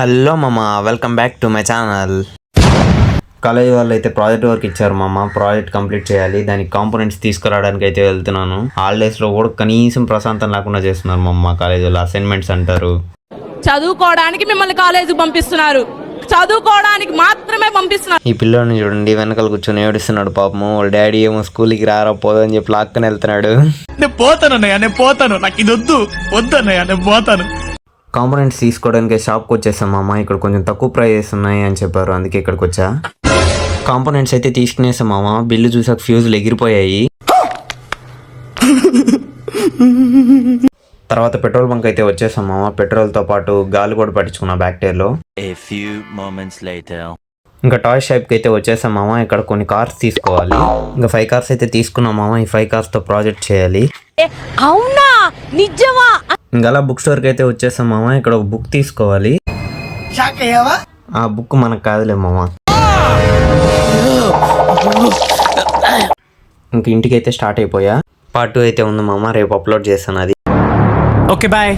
Hello మామ, welcome back to my channel. College వాళ్ళు అయితే ప్రాజెక్ట్ వర్క్ ఇచ్చారు మామ. ప్రాజెక్ట్ కంప్లీట్ చేయాలి, దానికి కాంపోనెంట్స్ తీసుకురావడానికి అయితే వెళ్తున్నాను. హాలిడేస్లో కూడా కనీసం ప్రశాంతం లేకుండా చేస్తున్నారు మామ. కాలేజీలో అసైన్మెంట్స్ అంటారు. చదువుకోవడానికి మిమ్మల్ని కాలేజీకి పంపిస్తున్నారు, చదువుకోవడానికి మాత్రమే పంపిస్తున్నారు. ఈ పిల్లోని చూడండి, వెనకాల కూర్చొని ఏడుస్తున్నాడు పాపము. వాళ్ళ డాడీ ఏమో స్కూల్కి రాకపోదని చెప్పి లాక్కని వెళ్తున్నాడు. నేను పోతాను, నాకు ఇది వద్దన్నయ్య, నేను పోతాను. కాంపోనెంట్స్ తీసుకోవడానికి షాప్కి వచ్చేసాం మామ. ఇక్కడ కొంచెం తక్కువ ప్రైజెస్ ఉన్నాయి అని చెప్పారు, అందుకే ఇక్కడికి వచ్చా. కాంపోనెంట్స్ అయితే తీసుకునేసాం మామ. బిల్లు చూసాక ఫ్యూజులు ఎగిరిపోయాయి. తర్వాత పెట్రోల్ బంక్ అయితే వచ్చేసాం మామ. పెట్రోల్తో పాటు గాలి కూడా పట్టించుకున్నా బ్యాక్ టైర్లో. ఇంకా టాయ్ షాప్కి అయితే వచ్చేసాం మామ. ఇక్కడ కొన్ని కార్స్ తీసుకోవాలి. ఇంకా 5 కార్స్ అయితే తీసుకున్నాం మామ. ఈ 5 కార్స్తో ప్రాజెక్ట్ చేయాలి. అవునా, నిజమా? ఇంకా అలా బుక్ స్టోర్కి అయితే వచ్చేసాం మామ. ఇక్కడ ఒక బుక్ తీసుకోవాలి. ఆ బుక్ మనకు కాదులే మామ. ఇంక ఇంటికి అయితే స్టార్ట్ అయిపోయా. పార్ట్ 2 అయితే ఉంది మామ, రేపు అప్లోడ్ చేస్తాను అది. Okay bye.